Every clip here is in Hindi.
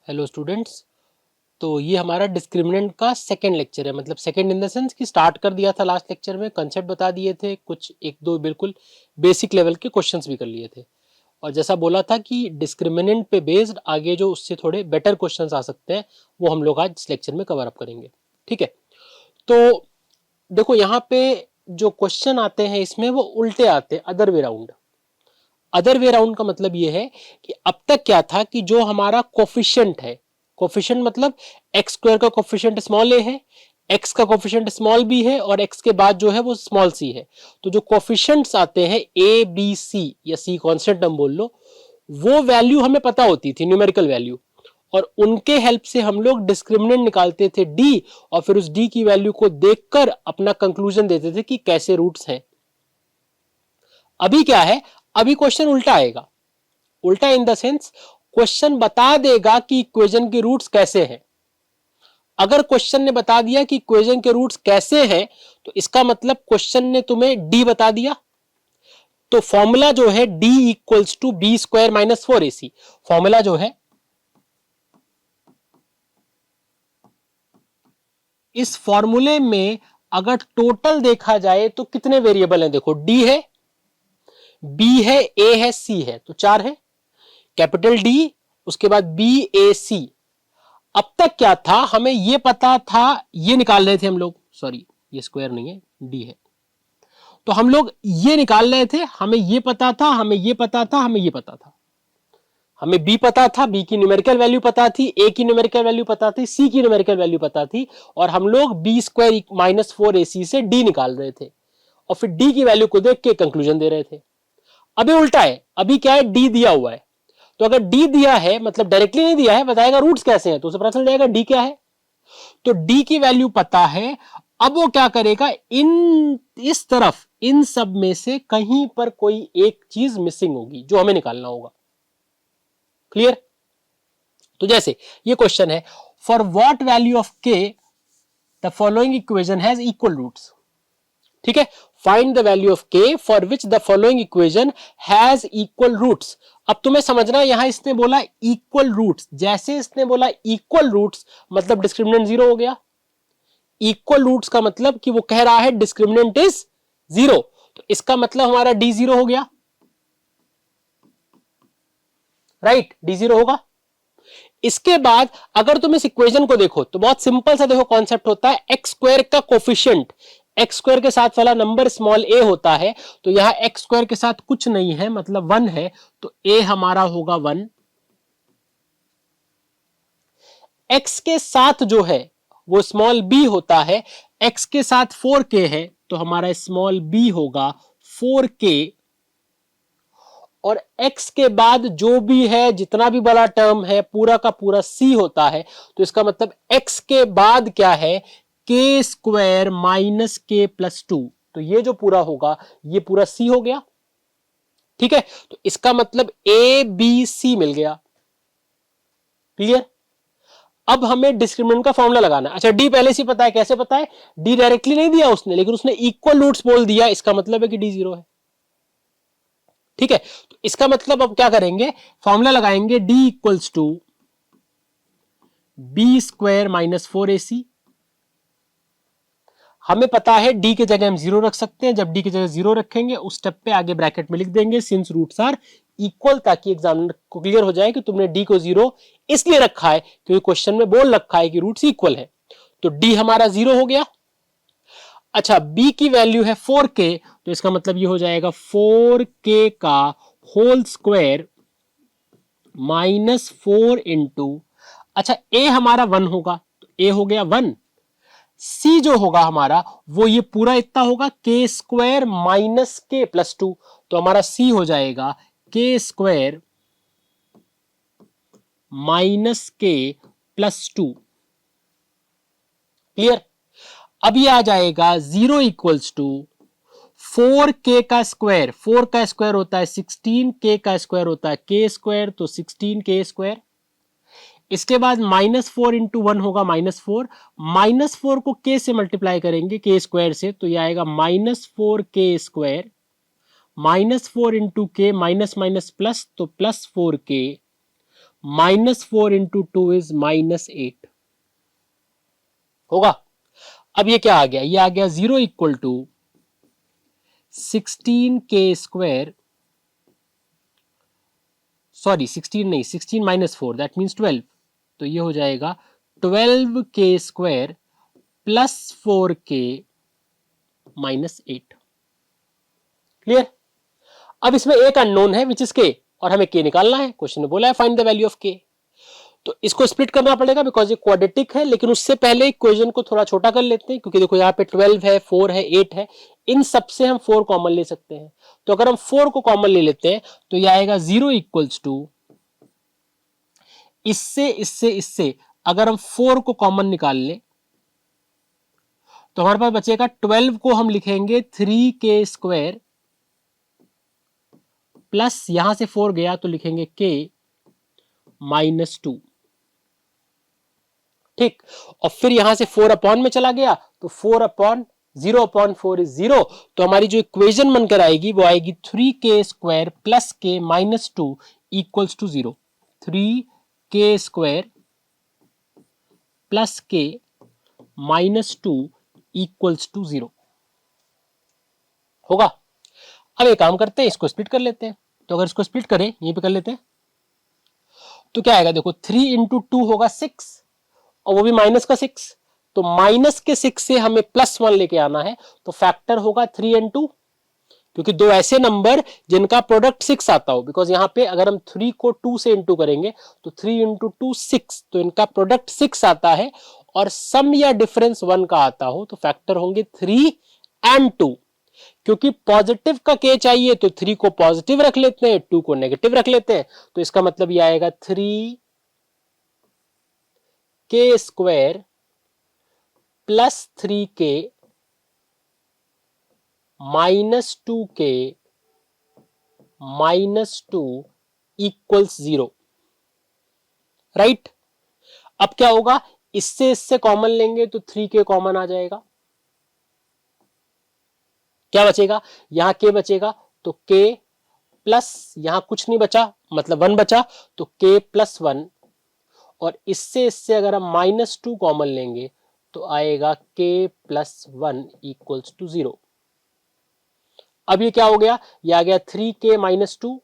Hello students. तो ये हमारा डिस्क्रिमिनेंट का सेकंड लेक्चर है, मतलब सेकंड इन द सेंस कि स्टार्ट कर दिया था लास्ट लेक्चर में, कंसेप्ट बता दिए थे, कुछ एक दो बिल्कुल बेसिक लेवल के क्वेश्चंस भी कर लिए थे। और जैसा बोला था कि डिस्क्रिमिनेंट पे बेस्ड आगे जो उससे थोड़े बेटर क्वेश्चंस आ सकते हैं वो हम लोग आज इस लेक्चर में कवर अप करेंगे। ठीक है, तो देखो यहाँ पे जो क्वेश्चन आते हैं इसमें वो उल्टे आते हैं, other way round. Other way round का मतलब ये है कि अब तक क्या था कि जो हमारा कोफिशिएंट है, कोफिशिएंट मतलब एक्स स्क्वायर का कोफिशिएंट स्मॉल ए है, एक्स का कोफिशिएंट स्मॉल बी है और एक्स के बाद जो है वो स्मॉल सी है। तो जो कोफिशिएंट्स आते हैं ए बी सी या सी कांस्टेंट हम बोल लो, वो वैल्यू हमें पता होती थी, न्यूमेरिकल वैल्यू, और उनके हेल्प से हम लोग डिस्क्रिमिनेंट निकालते थे डी, और फिर उस डी की वैल्यू को देखकर अपना कंक्लूजन देते थे कि कैसे रूट्स हैं। अभी क्या है, अभी क्वेश्चन उल्टा आएगा। उल्टा इन द सेंस क्वेश्चन बता देगा कि इक्वेशन के रूट्स कैसे हैं। अगर क्वेश्चन ने बता दिया कि इक्वेशन के रूट्स कैसे हैं तो इसका मतलब क्वेश्चन ने तुम्हें डी बता दिया। तो फॉर्मूला जो है D equals to B square minus 4ac, formula जो है इस फॉर्मूले में अगर टोटल देखा जाए तो कितने वेरिएबल हैं, देखो डी है, बी है, ए है, सी है, तो 4 है। कैपिटल डी, उसके बाद बी ए सी। अब तक क्या था, हमें ये पता था, ये निकाल रहे थे हम लोग, सॉरी ये स्क्वायर नहीं है, डी है, तो हम लोग ये निकाल रहे थे, हमें ये पता था, हमें ये पता था, हमें ये पता था, हमें बी पता था, बी की न्यूमेरिकल वैल्यू पता थी, ए की न्यूमेरिकल वैल्यू पता थी, सी की न्यूमेरिकल वैल्यू पता थी, और हम लोग बी स्क्वायर माइनस 4ac से डी निकाल रहे थे और फिर डी की वैल्यू को देख के कंक्लूजन दे रहे थे। अभी उल्टा है, अभी क्या है, डी दिया हुआ है, तो अगर डी दिया है मतलब डायरेक्टली नहीं दिया है, बताएगा रूट्स कैसे हैं, तो उसे पता चल जाएगा डी क्या है। तो डी की वैल्यू पता है, अब वो क्या करेगा, इन इस तरफ इन सब में से कहीं पर कोई एक चीज मिसिंग होगी जो हमें निकालना होगा। क्लियर? तो जैसे ये क्वेश्चन है, for what value of K the following equation has equal roots. ठीक है, find the value of K for which the following equation has equal roots. अब तुम्हें समझना, यहां इसने बोला इक्वल रूट्स, जैसे इसने बोला इक्वल रूट्स मतलब डिस्क्रिमिनेंट जीरो हो गया। इक्वल रूट्स का मतलब कि वो कह रहा है डिस्क्रिमिनेंट इज जीरो, तो इसका मतलब हमारा डी जीरो हो गया, राइट, डी जीरो होगा। इसके बाद अगर तुम इस इक्वेशन को देखो तो बहुत सिंपल सा देखो कॉन्सेप्ट होता है, एक्स स्क्वायर का कोफिशिएंट एक्स स्क्वायर के साथ वाला नंबर स्मॉल ए होता है, तो यहां एक्स स्क्वायर के साथ कुछ नहीं है मतलब 1 है, तो ए हमारा होगा 1। एक्स के साथ जो है वो स्मॉल बी होता है, एक्स के साथ 4k है तो हमारा स्मॉल बी होगा 4k, और x के बाद जो भी है जितना भी बड़ा टर्म है पूरा का पूरा c होता है, तो इसका मतलब x के बाद क्या है, k स्क्वायर माइनस के प्लस 2, तो ये जो पूरा होगा ये पूरा c हो गया। ठीक है, तो इसका मतलब a b c मिल गया। क्लियर? अब हमें डिस्क्रिमिनेंट का फॉर्मूला लगाना है। अच्छा, डी पहले से पता है, कैसे पता है, डी डायरेक्टली नहीं दिया उसने, लेकिन उसने इक्वल रूट्स बोल दिया, इसका मतलब है कि डी जीरो है। ठीक है, तो इसका मतलब अब क्या करेंगे, फॉर्मूला लगाएंगे D equals to B square minus 4ac। हमें पता है डी के जगह हम जीरो रख सकते हैं, जब डी की जगह जीरो रखेंगे उस स्टेप पे आगे ब्रैकेट में लिख देंगे सिंस रूट्स आर इक्वल, ताकि एग्जामिनर को क्लियर हो जाए कि तुमने डी को जीरो इसलिए रखा है क्योंकि क्वेश्चन में बोल रखा है कि रूट्स इक्वल है। तो डी हमारा जीरो हो गया। अच्छा, b की वैल्यू है 4k, तो इसका मतलब ये हो जाएगा 4k का होल स्क्वायर माइनस 4 इंटू, अच्छा a हमारा 1 होगा तो a हो गया 1, c जो होगा हमारा वो ये पूरा इतना होगा k स्क्वायर माइनस के प्लस 2, तो हमारा c हो जाएगा k स्क्वायर माइनस के प्लस 2। क्लियर? अब ये आ जाएगा 0 इक्वल्स टू 4k का स्क्वायर, 4 का स्क्वायर होता है 16, k का स्क्वायर होता है k स्क्वायर, तो 16k स्क्वायर। इसके बाद माइनस 4 इंटू 1 होगा माइनस 4, माइनस 4 को k से मल्टीप्लाई करेंगे k स्क्वायर से, तो ये आएगा minus 4k square, minus 4 into के माइनस माइनस प्लस, तो प्लस 4k -4 इंटू 2 इज -8 होगा। अब ये क्या आ गया, ये आ गया 0 इक्वल टू 16k², सॉरी 16 नहीं, 16 -4 दैट मीन्स 12, तो ये हो जाएगा 12k² प्लस 4k -8। क्लियर। अब इसमें एक अननोन है विच इज के, और हमें के निकालना है। क्वेश्चन में बोला है फाइंड द वैल्यू ऑफ के, तो इसको स्प्लिट करना पड़ेगा बिकॉज ये क्वाड्रेटिक है। लेकिन उससे पहले इक्वेशन को थोड़ा छोटा कर लेते हैं, क्योंकि देखो यहाँ पे 12 है, 4 है, 8 है, इन सब से हम 4 कॉमन ले सकते हैं। तो अगर हम 4 को कॉमन ले लेते हैं तो ये आएगा 0 इक्वल्स टू, इससे अगर हम 4 को कॉमन निकाल लें तो हमारे पास बचेगा 12 को हम लिखेंगे 3k² प्लस यहां से 4 गया तो लिखेंगे k -2। ठीक, और फिर यहां से 4 अपॉन में चला गया तो 4 अपॉन 0/4 इज 0। तो हमारी जो इक्वेशन बनकर आएगी वो आएगी 3k² plus k -2 equals to 0। 3k² plus k -2 equals to 0 होगा। अब एक काम करते हैं, इसको स्प्लिट कर लेते हैं। तो अगर इसको स्प्लिट करें, यहीं पे कर लेते हैं, तो क्या आएगा, देखो 3 इंटू 2 होगा 6, और वो भी माइनस का 6, तो माइनस के 6 से हमें +1 लेके आना है, तो फैक्टर होगा 3 and 2, क्योंकि दो ऐसे नंबर जिनका प्रोडक्ट 6 आता हो। बिकॉज यहां पे अगर हम 3 को 2 से इंटू करेंगे तो 3 इंटू 2 6, तो इनका प्रोडक्ट 6 आता है, और सम या डिफरेंस 1 का आता हो, तो फैक्टर होंगे 3 and 2। क्योंकि पॉजिटिव का के चाहिए तो 3 को पॉजिटिव रख लेते हैं, 2 को नेगेटिव रख लेते हैं, तो इसका मतलब ये आएगा 3k² plus 3k -2k -2 equals 0। Right. अब क्या होगा, इससे कॉमन लेंगे तो 3k कॉमन आ जाएगा, क्या बचेगा, यहां k बचेगा, तो k प्लस यहां कुछ नहीं बचा, मतलब 1 बचा, तो k प्लस 1, और इससे अगर हम -2 कॉमन लेंगे तो आएगा k प्लस 1 इक्वल्स टू 0। अब ये क्या हो गया, ये आ गया 3k -2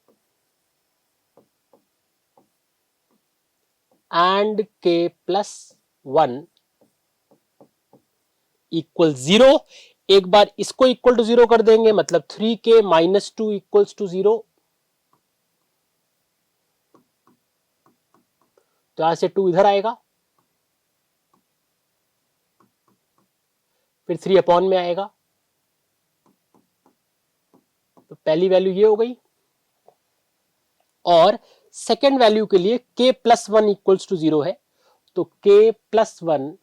and k plus 1 equal 0। एक बार इसको इक्वल टू 0 कर देंगे, मतलब 3k -2 इक्वल्स टू 0। तो यहां से 2 इधर आएगा, फिर 3 अपॉन में आएगा, तो पहली वैल्यू ये हो गई। और सेकेंड वैल्यू के लिए k प्लस 1 इक्वल्स टू 0 है, तो k प्लस 1,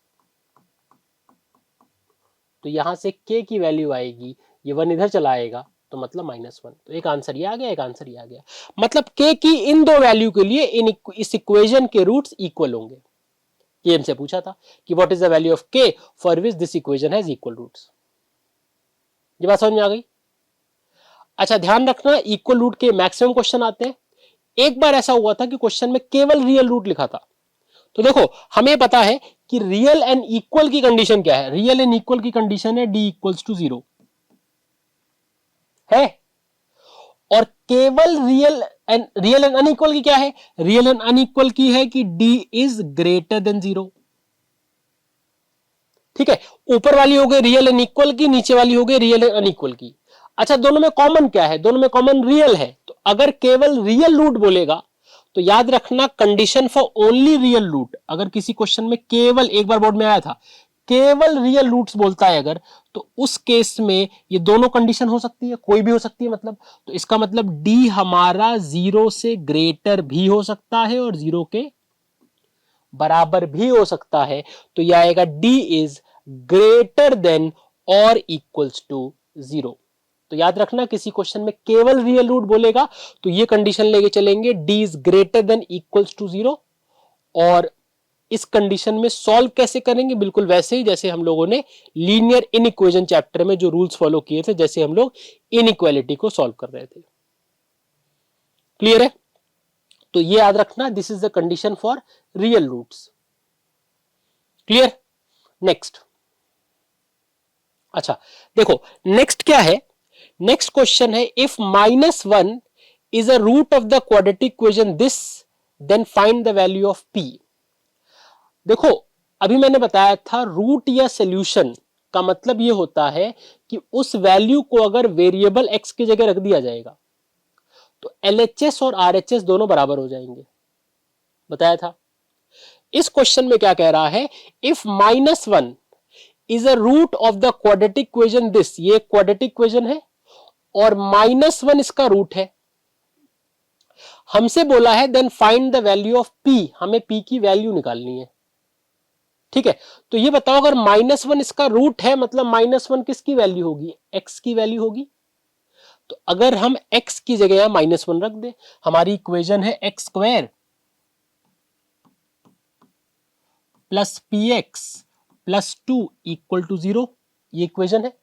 तो यहां से k की वैल्यू आएगी, ये 1 इधर चला आएगा, तो मतलब -1। तो एक आंसर ये आ गया, एक आंसर ये आ गया। मतलब k की इन दो वैल्यू के लिए इस इक्वेशन के रूट्स इक्वल होंगे। ये हमसे पूछा था कि what is the value of k for which this equation has equal roots. ये बात समझ में आ गई। अच्छा, ध्यान रखना, इक्वल रूट के मैक्सिमम क्वेश्चन आते हैं। एक बार ऐसा हुआ था कि क्वेश्चन में केवल रियल रूट लिखा था। तो देखो, हमें पता है कि रियल एंड इक्वल की कंडीशन क्या है, रियल एंड इक्वल की कंडीशन है d इक्वल्स टू 0 है, और केवल रियल एंड अनइक्वल की क्या है, रियल एंड अनइक्वल की है कि d इज ग्रेटर देन 0। ठीक है, ऊपर वाली हो गई रियल एंड इक्वल की, नीचे वाली हो गई रियल एंड अनइक्वल की। अच्छा, दोनों में कॉमन क्या है, दोनों में कॉमन रियल है। तो अगर केवल रियल रूट बोलेगा तो याद रखना, condition for only real root, अगर किसी क्वेश्चन में केवल, एक बार बोर्ड में आया था, केवल रियल रूट्स बोलता है अगर, तो उस केस में ये दोनों कंडीशन हो सकती है, कोई भी हो सकती है मतलब। तो इसका मतलब d हमारा 0 से ग्रेटर भी हो सकता है और 0 के बराबर भी हो सकता है। तो यह आएगा d इज ग्रेटर देन और इक्वल्स टू 0। तो याद रखना, किसी क्वेश्चन में केवल रियल रूट बोलेगा तो ये कंडीशन लेके चलेंगे, d is greater than equals to 0। और इस कंडीशन में सॉल्व कैसे करेंगे, बिल्कुल वैसे ही जैसे हम लोगों ने लीनियर इनइक्वेशन चैप्टर में जो रूल्स फॉलो किए थे, जैसे हम लोग इनइक्वालिटी को सॉल्व कर रहे थे। क्लियर है। तो ये याद रखना, this is the condition for real roots. Clear? Next, अच्छा देखो नेक्स्ट क्या है, नेक्स्ट क्वेश्चन है if -1 is a root of the quadratic equation this then find the value of p। देखो अभी मैंने बताया था रूट या सॉल्यूशन का मतलब ये होता है कि उस वैल्यू को अगर वेरिएबल x की जगह रख दिया जाएगा तो LHS और RHS दोनों बराबर हो जाएंगे, बताया था। इस क्वेश्चन में क्या कह रहा है, if -1 is a root of the quadratic equation this, ये क्वाड्रेटिक इक्वेशन है और -1 इसका रूट है। हमसे बोला है then find the value of p, हमें p की वैल्यू निकालनी है। ठीक है, तो ये बताओ अगर -1 इसका रूट है मतलब -1 किसकी वैल्यू होगी, x की वैल्यू होगी। तो अगर हम x की जगह यहां -1 रख दे, हमारी इक्वेशन है x² plus px plus 2 equal to 0, ये इक्वेशन है।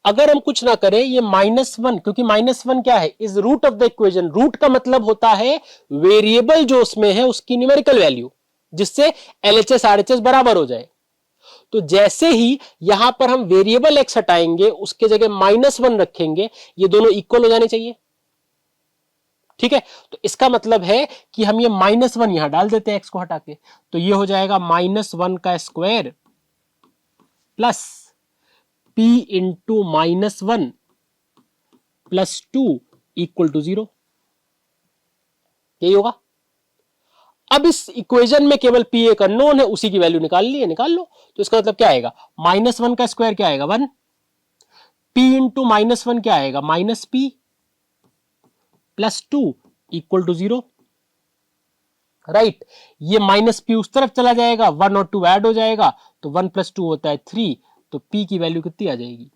अगर हम कुछ ना करें, ये -1, क्योंकि -1 क्या है, is root of the equation. Root का मतलब होता है वेरिएबल जो उसमें है उसकी न्यूमेरिकल वैल्यू, जिससे LHS RHS बराबर हो जाए। तो जैसे ही यहां पर हम वेरिएबल x हटाएंगे, उसके जगह -1 रखेंगे, ये दोनों इक्वल हो जाने चाहिए। ठीक है, तो इसका मतलब है कि हम ये -1 यहां डाल देते हैं x को हटा के, तो ये हो जाएगा -1 का square plus p into -1 plus 2 equal to 0, यही होगा। अब इस इक्वेशन में केवल p एक अननोन है, उसी की वैल्यू निकाल ली है, निकाल लो। तो इसका मतलब क्या आएगा, -1 का स्क्वायर क्या आएगा 1, p इंटू -1 क्या आएगा -p plus 2 equal to 0, right. ये -p उस तरफ चला जाएगा, 1 और 2 ऐड हो जाएगा, तो 1 प्लस 2 होता है 3, तो p की वैल्यू कितनी आ जाएगी,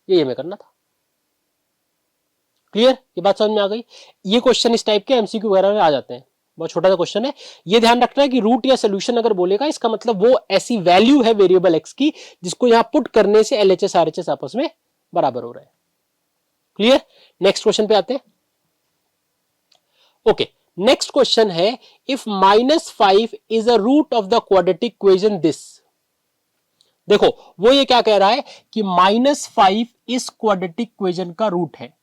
ये हमें करना था। क्लियर, ये बात समझ में आ गई। ये क्वेश्चन इस टाइप के एमसीक्यू वगैरह में आ जाते हैं, बहुत छोटा सा क्वेश्चन है। ये ध्यान रखना है कि रूट या सोल्यूशन अगर बोलेगा, इसका मतलब वो ऐसी वैल्यू है वेरिएबल x की जिसको यहां पुट करने से LHS RHS आपस में बराबर हो रहे हैं। क्लियर, नेक्स्ट क्वेश्चन पे आते हैं। ओके, नेक्स्ट क्वेश्चन है if -5 is a root of the quadratic equation this. देखो वो ये क्या कह रहा है कि -5 इस क्वाड्रेटिक इक्वेशन का रूट है।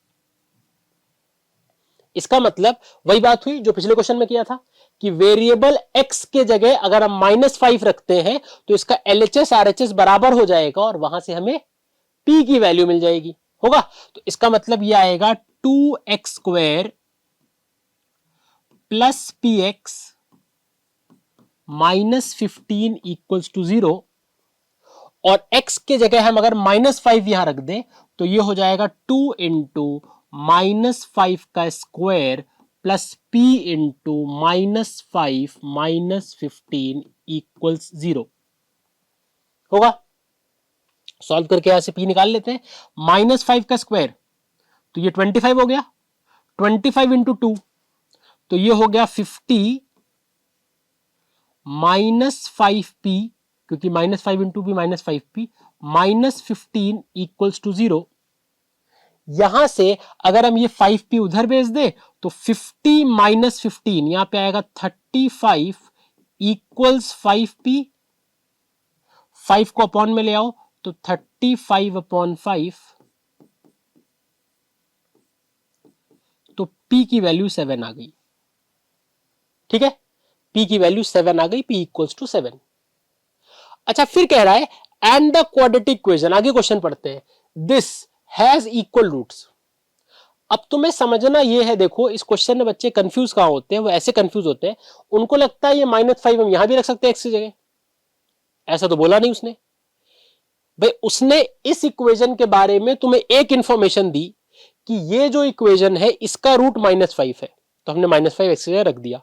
इसका मतलब वही बात हुई जो पिछले क्वेश्चन में किया था कि वेरिएबल x के जगह अगर हम -5 रखते हैं तो इसका LHS RHS बराबर हो जाएगा और वहां से हमें p की वैल्यू मिल जाएगी, होगा। तो इसका मतलब यह आएगा 2x² plus px -15 equals to 0, और x के जगह हम अगर -5 यहां रख दें तो ये हो जाएगा 2 इंटू -5 का square plus p into -5 -15 equals 0, होगा। सॉल्व करके यहां से p निकाल लेते हैं। -5 का स्क्वायर तो ये 25 हो गया, 25 इंटू 2 तो ये हो गया 50 -5p, क्योंकि -5 into p -5p -15 equals to 0। यहां से अगर हम ये 5p उधर भेज दे तो 50 -15 यहां पे आएगा 35 इक्वल्स 5p, 5 को अपॉन में ले आओ तो 35/5, तो p की वैल्यू 7 आ गई। ठीक है, p की वैल्यू 7 आ गई, p इक्वल्स टू 7। अच्छा फिर कह रहा है एंड द क्वाड्रेटिक इक्वेशन, आगे क्वेश्चन पढ़ते हैं, दिस हैज इक्वल रूट्स। अब तुम्हें समझना ये है, देखो इस क्वेश्चन में बच्चे कंफ्यूज कहां होते हैं, वो ऐसे कंफ्यूज होते हैं, उनको लगता है ये -5 हम यहां भी रख सकते हैं x की जगह, ऐसा तो बोला नहीं उसने। भाई उसने इस इक्वेशन के बारे में तुम्हें एक इंफॉर्मेशन दी कि ये जो इक्वेशन है इसका रूट -5 है, तो हमने -5 x की जगह रख दिया।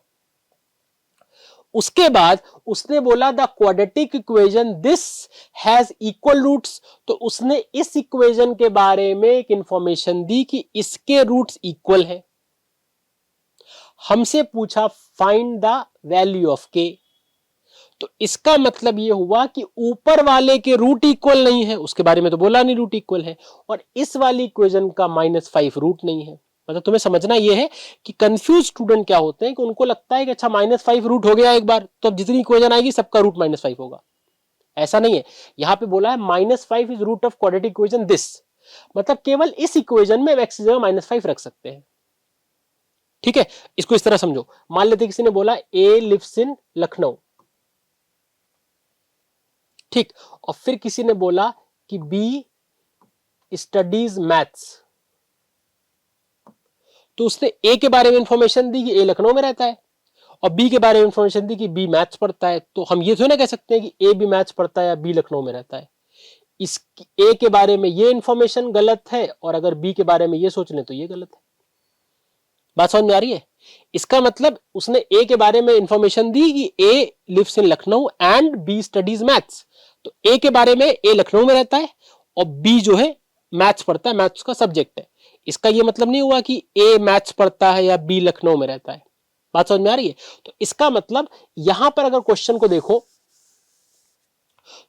उसके बाद उसने बोला the quadratic equation this has equal roots, तो उसने इस इक्वेशन के बारे में एक इंफॉर्मेशन दी कि इसके रूट्स इक्वल है। हमसे पूछा find the value of k, तो इसका मतलब यह हुआ कि ऊपर वाले के रूट इक्वल नहीं है, उसके बारे में तो बोला नहीं रूट इक्वल है, और इस वाली इक्वेशन का -5 रूट नहीं है। मतलब तुम्हें समझना ये है कि कंफ्यूज स्टूडेंट क्या होते हैं कि उनको लगता है कि अच्छा -5 रूट हो गया एक बार, तो अब जितनी इक्वेशन आएगी सबका रूट -5 होगा। ऐसा नहीं है, यहां पे बोला है -5 is root of quadratic equation this, मतलब केवल इस इक्वेशन में एक्स की जगह -5 रख सकते हैं। ठीक है, इसको इस तरह समझो, मान लेते किसी ने बोला ए लिव्स इन लखनऊ, ठीक, और फिर किसी ने बोला कि बी स्टडीज मैथ्स, तो उसने ए के बारे में इंफॉर्मेशन दी कि ए लखनऊ में रहता है, और बी के बारे में इंफॉर्मेशन दी कि बी मैथ्स पढ़ता है। तो हम ये थोड़ा ना कह सकते हैं कि ए भी मैथ्स पढ़ता है या बी लखनऊ में रहता है। इस ए के बारे में ये इंफॉर्मेशन गलत है, और अगर बी के बारे में ये सोच लें तो ये गलत है। बात समझ में आ रही है? इसका मतलब उसने ए के बारे में इंफॉर्मेशन दी कि A lives in Lucknow and B studies maths, तो ए के बारे में ए लखनऊ में रहता है और बी जो है मैथ्स पढ़ता है, मैथ्स का सब्जेक्ट है। इसका ये मतलब नहीं हुआ कि ए मैथ्स पढ़ता है या बी लखनऊ में रहता है। बात समझ में आ रही है? तो इसका मतलब यहां पर अगर क्वेश्चन को देखो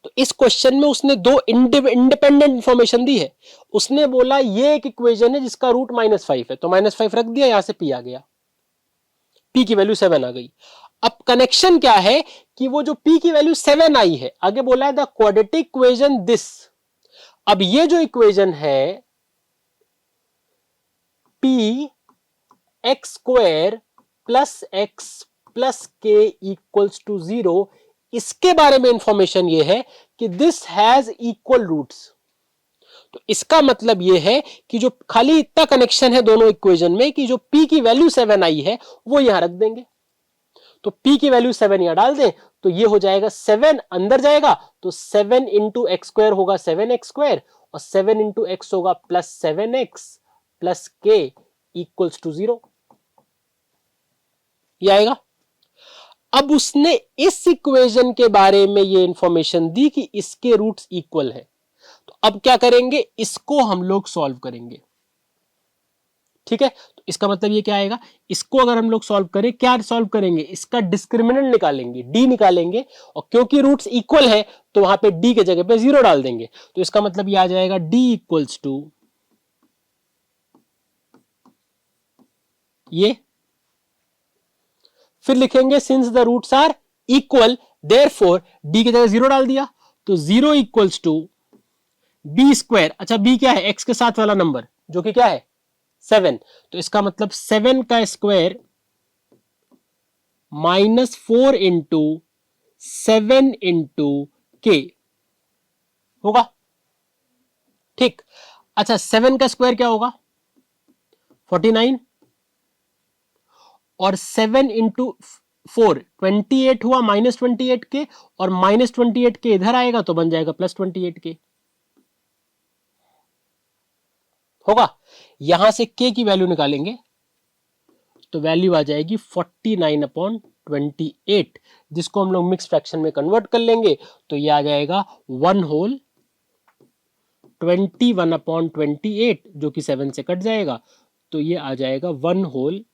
तो इस क्वेश्चन में उसने दो इंडिपेंडेंट इंफॉर्मेशन दी है। उसने बोला ये एक इक्वेशन है जिसका रूट -5 है, तो -5 रख दिया, यहां से पी आ गया, पी की वैल्यू 7 आ गई। अब कनेक्शन क्या है कि वो जो पी की वैल्यू 7 आई है, आगे बोला है द क्वाड्रेटिक इक्वेशन दिस। अब ये जो इक्वेशन है P x square plus x plus के इक्वल्स टू 0, इसके बारे में इंफॉर्मेशन ये है कि दिस हैज इक्वल रूट्स। तो इसका मतलब ये है कि जो खाली इतना कनेक्शन है दोनों इक्वेशन में कि जो p की वैल्यू 7 आई है वो यहां रख देंगे, तो p की वैल्यू 7 यहां डाल दें तो ये हो जाएगा 7 अंदर जाएगा तो 7 इंटू एक्स स्क्वायर होगा 7x स्क्वायर, और 7 इंटू एक्स होगा +7x प्लस के इक्वल्स टू 0, ये आएगा। अब उसने इस इक्वेशन के बारे में ये इंफॉर्मेशन दी कि इसके रूट्स इक्वल है, तो अब क्या करेंगे, इसको हम लोग सॉल्व करेंगे। ठीक है, तो इसका मतलब ये क्या आएगा, इसको अगर हम लोग सॉल्व करें, क्या सॉल्व करेंगे, इसका डिस्क्रिमिनेंट निकालेंगे, डी निकालेंगे, और क्योंकि रूट्स इक्वल है तो वहां पे डी के जगह पे 0 डाल देंगे, तो इसका मतलब ये आ जाएगा डी इक्वल्स टू ये, फिर लिखेंगे since the roots are equal therefore D की जगह 0 डाल दिया, तो 0 इक्वल्स टू बी स्क्वायर, अच्छा बी क्या है, एक्स के साथ वाला नंबर जो कि क्या है 7, तो इसका मतलब 7 का स्क्वायर -4 इंटू 7 इंटू के होगा। ठीक, अच्छा 7 का स्क्वायर क्या होगा 49, और 7 इंटू 4 28 हुआ -28 के, और -28 के इधर आएगा तो बन जाएगा +28 के होगा। यहां से k की वैल्यू निकालेंगे तो वैल्यू आ जाएगी 49/28, जिसको हम लोग मिक्स फ्रैक्शन में कन्वर्ट कर लेंगे तो ये आ जाएगा 1 होल 21/28, जो कि 7 से कट जाएगा, तो ये आ जाएगा 1 होल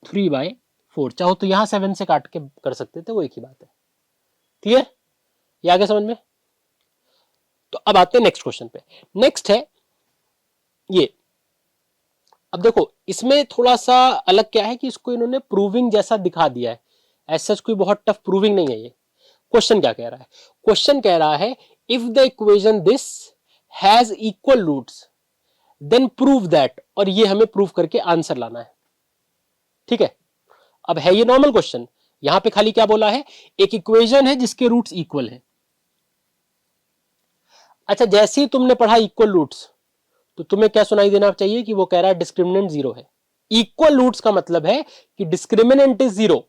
3/4। चाहो तो यहां 7 से काट के कर सकते थे, वो एक ही बात है। क्लियर, ये आगे समझ में। तो अब आते हैं नेक्स्ट क्वेश्चन पे। नेक्स्ट है ये, अब देखो इसमें थोड़ा सा अलग क्या है कि इसको इन्होंने प्रूविंग जैसा दिखा दिया है, ऐसा कोई बहुत टफ प्रूविंग नहीं है ये। क्वेश्चन क्या कह रहा है, क्वेश्चन कह रहा है if the equation this has equal roots then prove that, और ये हमें प्रूव करके आंसर लाना है। ठीक है, अब है ये नॉर्मल क्वेश्चन, यहां पे खाली क्या बोला है, एक इक्वेशन है जिसके रूट्स इक्वल है। अच्छा जैसे ही तुमने पढ़ा इक्वल रूट्स तो तुम्हें क्या सुनाई देना चाहिए कि वो कह रहा है डिस्क्रिमिनेंट 0 है। इक्वल रूट्स का मतलब है कि डिस्क्रिमिनेंट इज 0।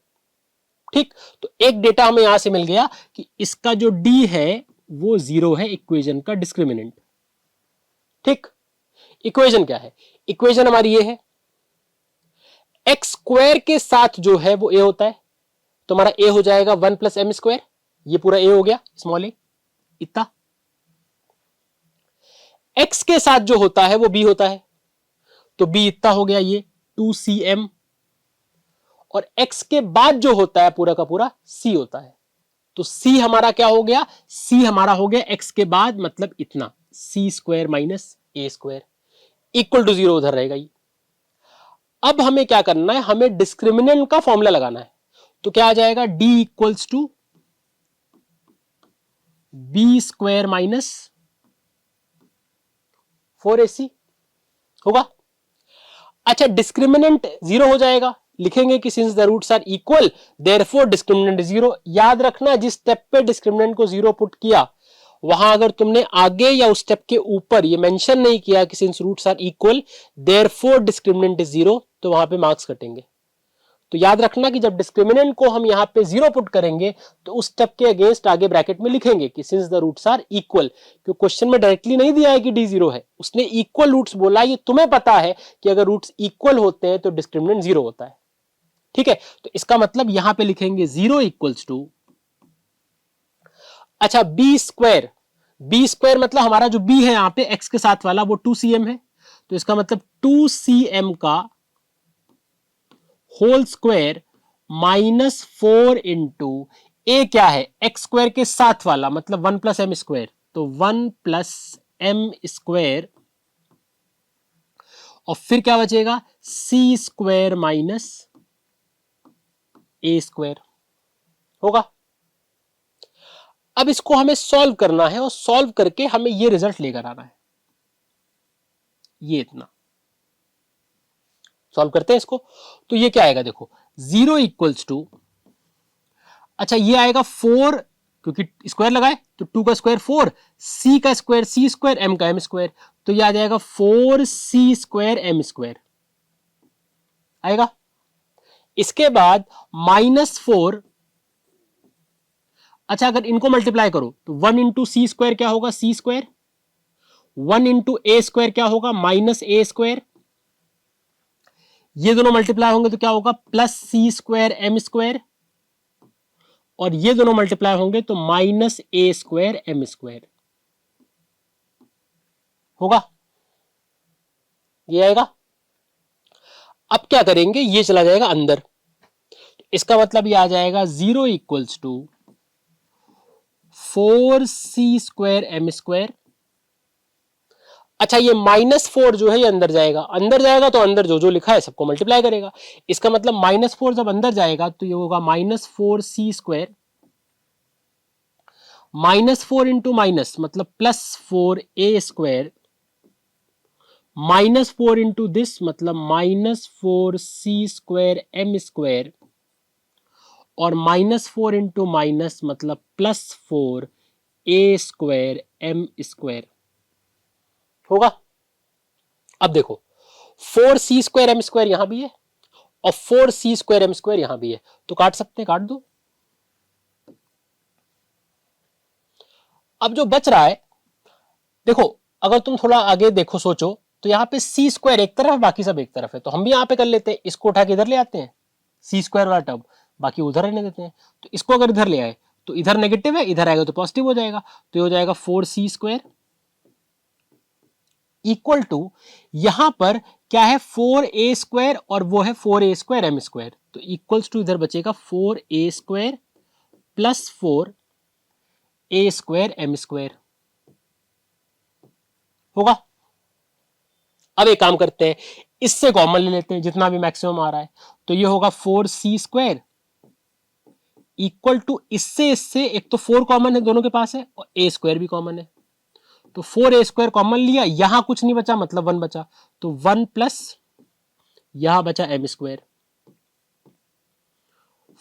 ठीक, तो एक डेटा हमें यहां से मिल गया कि इसका जो डी है वो 0 है, इक्वेशन का डिस्क्रिमिनेंट। ठीक, इक्वेशन क्या है, इक्वेशन हमारी ये है, एक्स स्क्वायर के साथ जो है वो ए होता है, तो हमारा ए हो जाएगा 1 + m², ये पूरा ए हो गया स्मॉल ए इतना। एक्स के साथ जो होता है वो बी होता है, तो बी इतना हो गया ये 2cm, और x के बाद जो होता है पूरा का पूरा c होता है, तो c हमारा क्या हो गया, c हमारा हो गया x के बाद मतलब इतना, c² - a²। इक्वल टू 0 उधर रहेगा ये। अब हमें क्या करना है, हमें डिस्क्रिमिनेंट का फॉर्मूला लगाना है। तो क्या आ जाएगा, d equals to B square minus 4ac होगा। अच्छा, डिस्क्रिमिनेंट 0 हो जाएगा, लिखेंगे कि since the roots are equal therefore discriminant 0। याद रखना, जिस स्टेप पे डिस्क्रिमिनेंट को 0 पुट किया, वहां अगर तुमने आगे या उस स्टेप के ऊपर ये मेंशन नहीं किया कि since roots are equal therefore discriminant is 0, तो वहां पे मार्क्स कटेंगे। तो याद रखना कि जब डिस्क्रिमिनेंट को हम यहां पे 0 पुट करेंगे तो उस स्टेप के अगेंस्ट आगे ब्रैकेट में लिखेंगे कि since the roots are equal. क्योंकि क्वेश्चन में डायरेक्टली नहीं दिया है कि d 0 है, उसने इक्वल रूट्स बोला। ये तुम्हें पता है कि अगर रूट्स इक्वल होते हैं तो डिस्क्रिमिनेंट 0 होता है। ठीक है, तो इसका मतलब यहां पे लिखेंगे 0 इक्वल्स टू, अच्छा बी स्क्वायर मतलब हमारा जो b है यहां पे x के साथ वाला वो 2cm है, तो इसका मतलब 2cm का होल स्क्वायर माइनस 4 इंटू ए क्या है, एक्स स्क्वायर के साथ वाला मतलब 1 प्लस एम स्क्वायर, तो 1 प्लस एम स्क्वायर, और फिर क्या बचेगा, सी स्क्वायर माइनस ए स्क्वायर होगा। अब इसको हमें सॉल्व करना है और सॉल्व करके हमें ये रिजल्ट लेकर आना है। ये इतना सॉल्व करते हैं इसको, तो ये क्या आएगा, देखो 0 इक्वल्स टू, अच्छा ये आएगा 4, क्योंकि स्क्वायर लगाए तो 2 का स्क्वायर 4, c का स्क्वायर c स्क्वायर, m का m स्क्वायर, तो ये आ जाएगा 4c स्क्वायर m स्क्वायर आएगा। इसके बाद -4, अच्छा अगर इनको मल्टीप्लाई करो तो 1 इंटू सी स्क्वायर क्या होगा, c स्क्वायर, 1 इंटू ए स्क्वायर क्या होगा, माइनस ए स्क्वायर, ये दोनों मल्टीप्लाई होंगे तो क्या होगा, plus C square M square, और ये दोनों मल्टीप्लाई होंगे तो माइनस ए स्क्वायर एम स्क्वायर होगा। ये आएगा। अब क्या करेंगे, ये चला जाएगा अंदर, इसका मतलब ये आ जाएगा 0 equals to 4c square M square. अच्छा ये -4 जो है ये अंदर जाएगा, तो अंदर जो जो लिखा है सबको मल्टीप्लाई करेगा। इसका मतलब -4 जब अंदर जाएगा तो ये होगा -4c स्क्वायर, -4 इंटू माइनस मतलब +4a स्क्वायर, -4 इंटू दिस मतलब -4c स्क्वायर एम स्क्वायर, और -4 इंटू माइनस मतलब +4a स्क्वायर एम स्क्वायर होगा। अब देखो 4c स्क्वायर एम स्क्वायर यहां भी है और 4c स्क्वायर एम स्क्वायर यहां भी है, तो काट सकते हैं, काट दो। अब जो बच रहा है, देखो अगर तुम थोड़ा आगे देखो सोचो, तो यहां पे सी स्क्वायर एक तरफ है, बाकी सब एक तरफ है, तो हम भी यहां पे कर लेते हैं, इसको उठा के इधर ले आते हैं, सी स्क्वायर वाला टर्म बाकी उधर रहने देते हैं। तो इसको अगर इधर ले आए तो इधर नेगेटिव है, इधर आएगा तो पॉजिटिव हो जाएगा, तो ये हो जाएगा 4c स्क्वायर इक्वल टू, यहां पर क्या है 4a स्क्वायर और वो है 4a स्क्वायर एम स्क्वायर, तो इक्वल्स टू इधर बचेगा 4a square plus 4a square M square होगा। अब एक काम करते हैं, इससे कॉमन ले लेते हैं जितना भी मैक्सिमम आ रहा है, तो ये होगा 4c स्क्वायर इक्वल टू, इससे इससे एक तो 4 कॉमन है दोनों के पास है और a स्क्वायर भी कॉमन है, तो 4a स्क्वायर कॉमन लिया, यहां कुछ नहीं बचा मतलब 1 बचा, तो 1 प्लस यहां बचा एम स्क्वायर,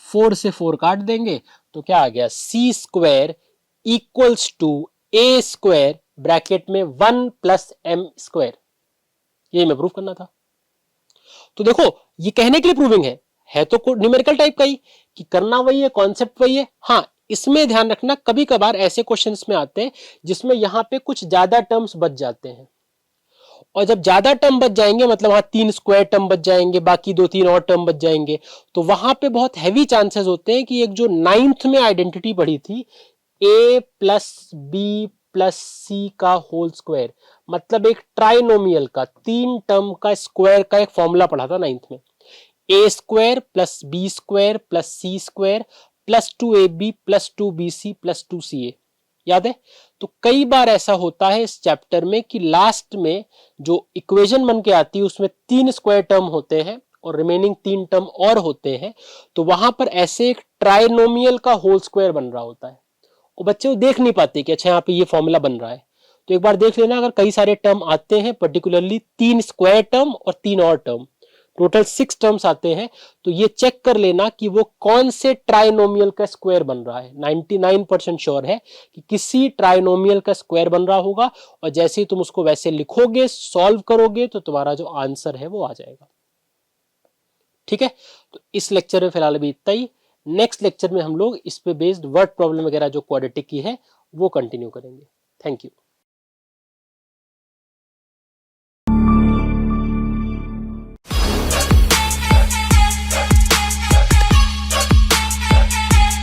4 से 4 काट देंगे तो क्या आ गया, C square equals to A square bracket में 1 प्लस एम स्क्वायर। ये मैं प्रूव करना था। तो देखो ये कहने के लिए प्रूविंग है तो न्यूमेरिकल टाइप का ही, कि करना वही है, कॉन्सेप्ट वही है। हाँ इसमें ध्यान रखना, कभी कभार ऐसे क्वेश्चंस में आते हैं जिसमें यहां पे कुछ ज्यादा टर्म्स बच जाते हैं, और जब ज्यादा टर्म बच जाएंगे मतलब वहां 3 स्क्वायर टर्म बच जाएंगे, बाकी 2-3 और टर्म बच जाएंगे, तो वहां पे बहुत हैवी चांसेस होते हैं कि एक जो 9th में आइडेंटिटी पढ़ी थी, a प्लस बी प्लस सी का होल स्क्वायर, मतलब एक ट्राइनोमियल का 3 टर्म का स्क्वायर का एक फॉर्मूला पढ़ा था 9th में, A square plus B square plus C square plus 2ab plus 2bc plus 2ca, याद है? तो कई बार ऐसा होता है इस चैप्टर में कि लास्ट में जो इक्वेशन बन के आती है उसमें 3 स्क्वायर टर्म होते हैं और रिमेनिंग 3 टर्म और होते हैं, तो वहां पर ऐसे एक ट्राइनोमियल का होल स्क्वायर बन रहा होता है और बच्चे वो देख नहीं पाते कि अच्छा यहाँ पे ये फॉर्मूला बन रहा है। तो एक बार देख लेना, अगर कई सारे टर्म आते हैं, पर्टिकुलरली 3 स्क्वायर टर्म और 3 और टर्म, टोटल 6 टर्म्स आते हैं, तो ये चेक कर लेना कि वो कौन से ट्राइनोमियल का स्क्वायर बन रहा है। 99% श्योर है कि किसी ट्राइनोमियल का स्क्वायर बन रहा होगा, और जैसे ही तुम उसको वैसे लिखोगे, सॉल्व करोगे, तो तुम्हारा जो आंसर है वो आ जाएगा। ठीक है, तो इस लेक्चर में फिलहाल अभी इतना ही। नेक्स्ट लेक्चर में हम लोग इस पे बेस्ड वर्ड प्रॉब्लम वगैरह जो क्वाड्रेटिक की है वो कंटिन्यू करेंगे। Thank you.